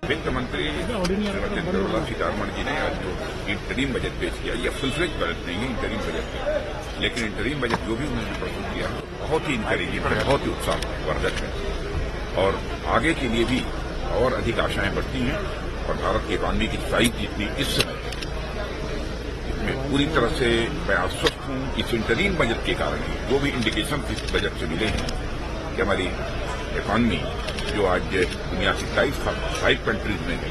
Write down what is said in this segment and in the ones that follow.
वित्त मंत्री निर्मला सीतारमण जी ने आज जो इंटरिम बजट पेश किया, यह फुल फ्लेज बजट नहीं है, इंटरिम बजट है, लेकिन इंटरिम बजट जो भी उन्होंने प्रस्तुत किया बहुत ही इंकरेजिंग है, बहुत ही उत्साहवर्धक है और आगे के लिए भी और अधिक आशाएं बढ़ती हैं और भारत की इकॉनमी की साइज जितनी इस समय इसमें पूरी तरह से मैं आश्वस्त हूं कि इस इंटरिम बजट के कारण ही जो भी इंडिकेशन इस बजट से मिले हैं कि हमारी इकॉनमी जो आज दुनिया की 5 कंट्रीज में है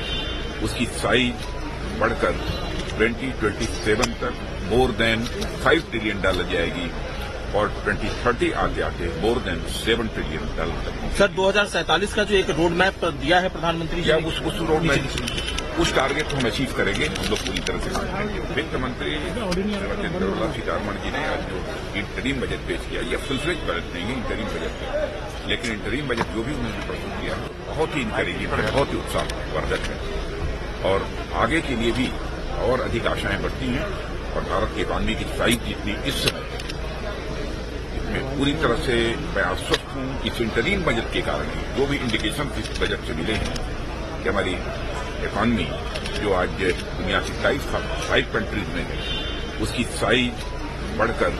उसकी साइज बढ़कर 2027 तक मोर देन $5 ट्रिलियन जाएगी और 2030 आते आते मोर देन $7 ट्रिलियन तक। सर 2047 का जो एक रोड मैप दिया है प्रधानमंत्री जी, उस रोड मैप उस टारगेट को हम अचीव करेंगे, हम लोग पूरी तरह से काम करेंगे। वित्त मंत्री निर्मला सीतारमण जी ने आज जो इंटरिम बजट पेश किया, यह फुल फ्लेज बजट नहीं है, इंटरिम बजट है, लेकिन इंटरिम बजट जो भी उन्होंने प्रस्तुत किया बहुत ही इंकरेजिंग है, बहुत ही उत्साहवर्धक है और आगे के लिए भी और अधिक आशाएं बढ़ती हैं और भारत की इकॉनमी की साइज जितनी इस समय इसमें पूरी तरह से मैं आश्वस्त हूं कि इस इंटरिम बजट के कारण ही जो भी इंडिकेशन इस बजट से मिले हैं कि हमारी इकॉनमी जो आज दुनिया की 5 कंट्रीज में है उसकी साइज बढ़कर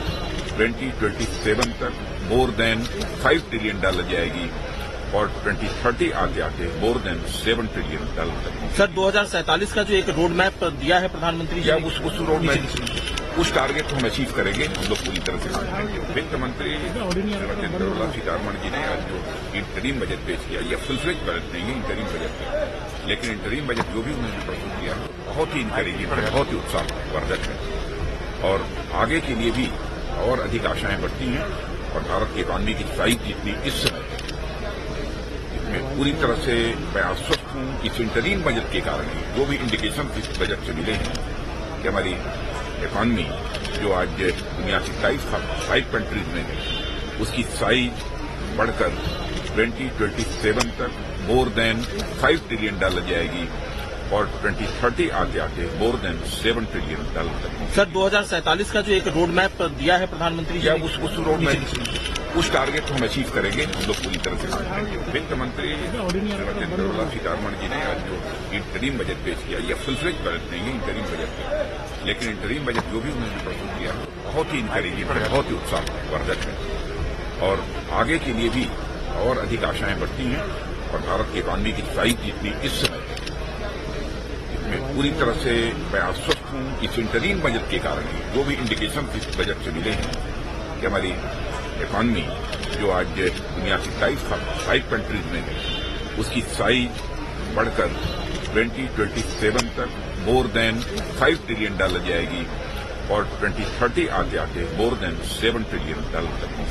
2027 तक मोर देन $5 ट्रिलियन जाएगी और 2030 आते आते मोर देन $7 ट्रिलियन तक। सर 2047 का जो एक रोड मैप दिया है प्रधानमंत्री जी, उस रोड मैप उस टारगेट को हम अचीव करेंगे, हम लोग पूरी तरह से काम करेंगे। वित्त मंत्री निर्मला सीतारमण जी ने आज जो इंटरिम बजट पेश किया, यह फुल फ्लेज बजट नहीं है, इंटरिम बजट है, लेकिन इंटरिम बजट जो भी उन्होंने प्रस्तुत किया बहुत ही इंकरेजिंग है, बहुत ही उत्साहवर्धक है और आगे के लिए भी और अधिक आशाएं बढ़ती हैं और भारत की इकॉनमी की साइज जितनी इस समय इसमें पूरी तरह से मैं आश्वस्त हूं कि इस इंटरिम बजट के कारण ही जो भी इंडिकेशन इस बजट से मिले हैं कि हमारी इकॉनमी जो आज दुनिया की 5 कंट्रीज में है उसकी साइज बढ़कर 2027 तक मोर देन $5 ट्रिलियन जाएगी और 2030 आते आते मोर देन $7 ट्रिलियन तक। सर 2047 का जो एक रोड मैप दिया है प्रधानमंत्री जी, उस रोड मैप उस टारगेट को हम अचीव करेंगे, हम लोग पूरी तरह से काम करेंगे। वित्त मंत्री निर्मला सीतारमण जी ने आज जो इंटरिम बजट पेश किया, यह फुल फ्लेज बजट नहीं है, इंटरिम बजट है, लेकिन इंटरिम बजट जो भी उन्होंने प्रस्तुत किया बहुत ही इंकरेजिंग है, बहुत ही उत्साहवर्धक है और आगे के लिए भी और अधिक आशाएं बढ़ती हैं और भारत की इकॉनमी की साइज जितनी इस समय इसमें पूरी तरह से मैं आश्वस्त हूं कि इस इंटरिम बजट के कारण ही जो भी इंडिकेशन इस बजट से मिले हैं कि हमारी इकॉनमी जो आज दुनिया की 5 कंट्रीज में है उसकी साइज बढ़कर 2027 तक मोर देन $5 ट्रिलियन जाएगी और 2030 आते आते मोर देन $7 ट्रिलियन तक।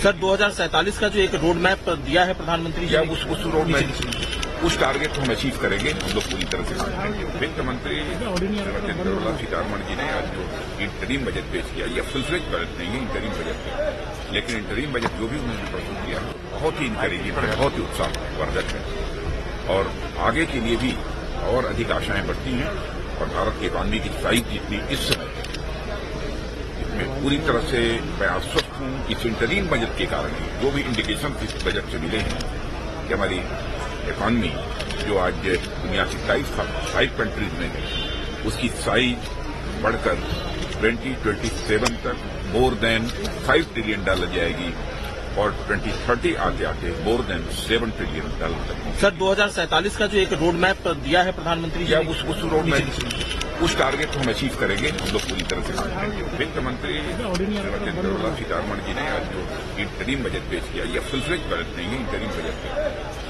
सर 2047 का जो एक रोड मैप दिया है प्रधानमंत्री जी, उस रोड मैप उस टारगेट को हम अचीव करेंगे, हम लोग पूरी तरह से काम करेंगे। वित्त मंत्री निर्मला सीतारमण जी ने आज जो इंटरिम बजट पेश किया, यह फुल फ्लेज बजट नहीं है, इंटरिम बजट है, लेकिन इंटरिम बजट जो भी उन्होंने प्रस्तुत किया बहुत ही इंकरेजिंग है, बहुत ही उत्साहवर्धक है और आगे के लिए भी और अधिक आशाएं बढ़ती हैं और भारत की इकॉनमी की साइज जितनी इस समय इसमें पूरी तरह से मैं आश्वस्त हूं कि इस इंटरिम बजट के कारण ही जो भी इंडिकेशन इस बजट से मिले हैं कि हमारी इकॉनमी जो आज दुनिया की 5 कंट्रीज में है उसकी साइज बढ़कर 2027 तक मोर देन $5 ट्रिलियन जाएगी और 2030 आते आते मोर देन $7 ट्रिलियन तक। सर 2047 का जो एक रोड मैप दिया है प्रधानमंत्री जी, उस रोड मैप उस टारगेट को हम अचीव करेंगे, हम लोग पूरी तरह से काम करेंगे। वित्त मंत्री निर्मला सीतारमण जी ने आज जो इंटरिम बजट पेश किया, यह फुल फ्लेज बजट नहीं है, इंटरिम बजट है,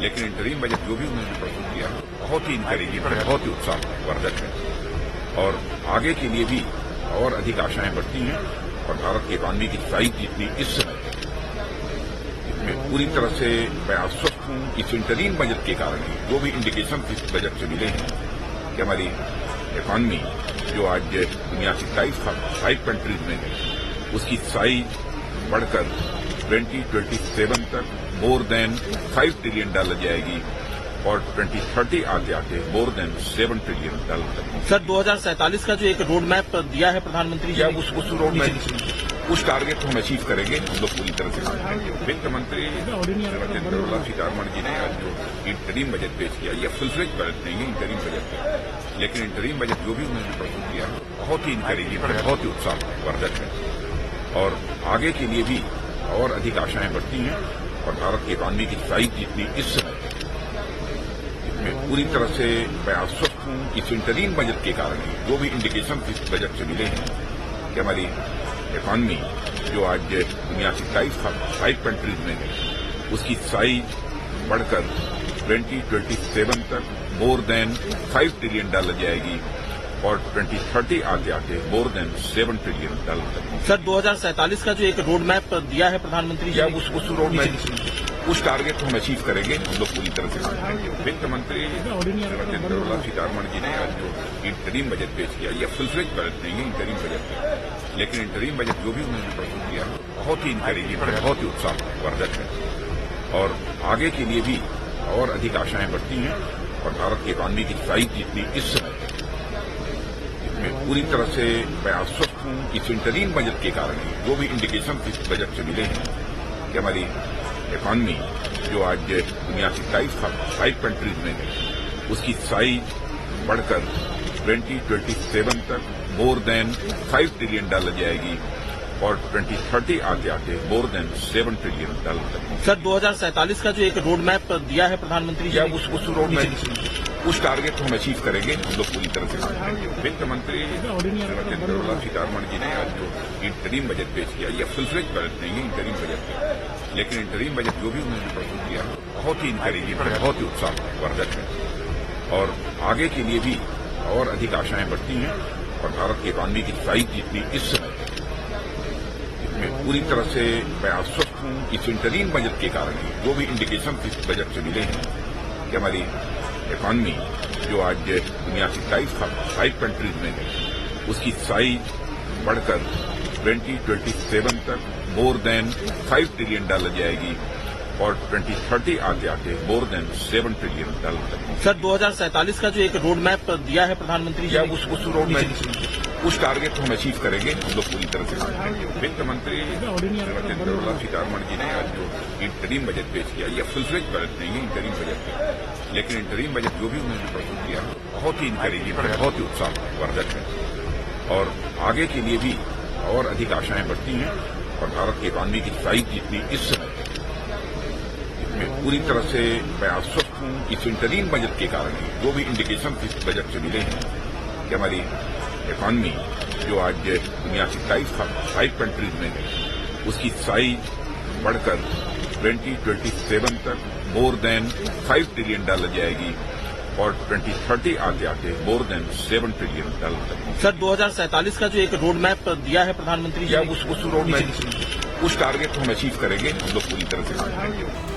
लेकिन इंटरिम बजट जो भी उन्होंने प्रस्तुत किया बहुत ही इंकरेजिंग है, बहुत ही उत्साहवर्धक है और आगे के लिए भी और अधिक आशाएं बढ़ती हैं और भारत की इकॉनमी की साइज जितनी इस समय इसमें पूरी तरह से मैं आश्वस्त हूं कि इस इंटरिम बजट के कारण ही जो भी इंडिकेशन इस बजट से मिले हैं कि हमारी इकॉनमी जो आज दुनिया की 5 कंट्रीज में है उसकी साइज बढ़कर 2027 तक मोर देन $5 ट्रिलियन जाएगी और 2030 आते आते मोर देन $7 ट्रिलियन तक। सर 2047 का जो एक रोड मैप दिया है प्रधानमंत्री जी या ने, उस रोड में उस टारगेट को हम अचीव करेंगे, हम लोग पूरी तरह से काम करेंगे। वित्त मंत्री श्रीमती निर्मला सीतारमण जी ने आज जो इंटरिम बजट पेश किया, ये फुल फ्लेज बजट नहीं है इंटरिम बजट है, लेकिन इंटरिम बजट जो भी उन्होंने प्रस्तुत किया बहुत ही इंकरेजिंग है, बहुत ही उत्साहवर्धक है और आगे के लिए भी और अधिक आशाएं बढ़ती हैं। और भारत की इकॉनमी की साइज जितनी इस समय इसमें पूरी तरह से मैं आश्वस्त हूं इस इंटरिम बजट के कारण ही जो भी इंडिकेशन इस बजट से मिले हैं कि हमारी इकॉनमी जो आज दुनिया की 5 कंट्रीज में है उसकी साइज बढ़कर 2027 तक मोर देन $5 ट्रिलियन जाएगी और 2030 आते आते मोर देन $7 ट्रिलियन तक। सर 2047 का जो एक रोड मैप दिया है प्रधानमंत्री जी या ने, उस रोड में उस टारगेट को हम अचीव करेंगे, हम लोग पूरी तरह से काम करेंगे। वित्त मंत्री श्रीमती निर्मला सीतारमण जी ने आज जो इंटरिम बजट पेश किया, ये फुल फ्लेज बजट नहीं है इंटरिम बजट है, लेकिन इंटरिम बजट जो भी उन्होंने प्रस्तुत किया बहुत ही इंकरेजिंग है, बहुत ही उत्साहवर्धक है और आगे के लिए भी और अधिक आशाएं बढ़ती हैं। और भारत की इकॉनमी की साइज जितनी इस समय इसमें पूरी तरह से मैं आश्वस्त हूं इस इंटरिम बजट के कारण ही जो भी इंडिकेशन इस बजट से मिले हैं कि हमारी इकॉनमी जो आज दुनिया की 5 कंट्रीज में है उसकी साइज बढ़कर 2027 तक मोर देन $5 ट्रिलियन जाएगी और 2030 आते आते मोर देन $7 ट्रिलियन तक। सर 2047 का जो एक रोड मैप दिया है प्रधानमंत्री जी या ने, उस रोड में उस टारगेट को हम अचीव करेंगे, हम लोग पूरी तरह से काम करेंगे। वित्त मंत्री श्रीमती निर्मला सीतारमण जी ने आज जो इंटरिम बजट पेश किया, ये फुल फ्लेज बजट नहीं है इंटरिम बजट है, लेकिन इंटरिम बजट जो भी उन्होंने प्रस्तुत किया बहुत ही इंकरेजिंग है, बहुत ही उत्साहवर्धक है और आगे के लिए भी और अधिक आशाएं बढ़ती हैं। और भारत की इकॉनमी की साइज जितनी इस समय इसमें पूरी तरह से मैं आश्वस्त हूं इस इंटरिम बजट के कारण ही जो भी इंडिकेशन इस बजट से मिले हैं कि हमारी इकॉनमी जो आज दुनिया की 5 कंट्रीज में है उसकी साइज बढ़कर 2027 तक मोर देन $5 ट्रिलियन जाएगी और 2030 आते आते मोर देन $7 ट्रिलियन तक। सर 2047 का जो एक रोड मैप दिया है प्रधानमंत्री जी या ने, उस रोड में उस टारगेट को हम अचीव करेंगे, हम लोग पूरी तरह से काम करेंगे। वित्त मंत्री श्रीमती निर्मला सीतारमण जी ने आज जो इंटरिम बजट पेश किया, ये फुल फ्लेज बजट नहीं है इंटरिम बजट है, लेकिन इंटरिम बजट जो भी उन्होंने प्रस्तुत किया बहुत ही इंकरेजिंग है, बहुत ही उत्साहवर्धक है और आगे के लिए भी और अधिक आशाएं बढ़ती हैं। और भारत की इकॉनमी की साइज जितनी इस समय इसमें पूरी तरह से मैं आश्वस्त हूं इस इंटरिम बजट के कारण ही जो भी इंडिकेशन इस बजट से मिले हैं कि हमारी इकॉनमी जो आज दुनिया की 5 कंट्रीज में है उसकी साइज बढ़कर 2027 तक मोर देन $5 ट्रिलियन जाएगी और 2030 आते आते मोर देन $7 ट्रिलियन तक। सर 2047 का जो एक रोड मैप दिया है प्रधानमंत्री जी या ने, उस रोड में उस टारगेट को हम अचीव करेंगे, हम लोग पूरी तरह से काम करेंगे।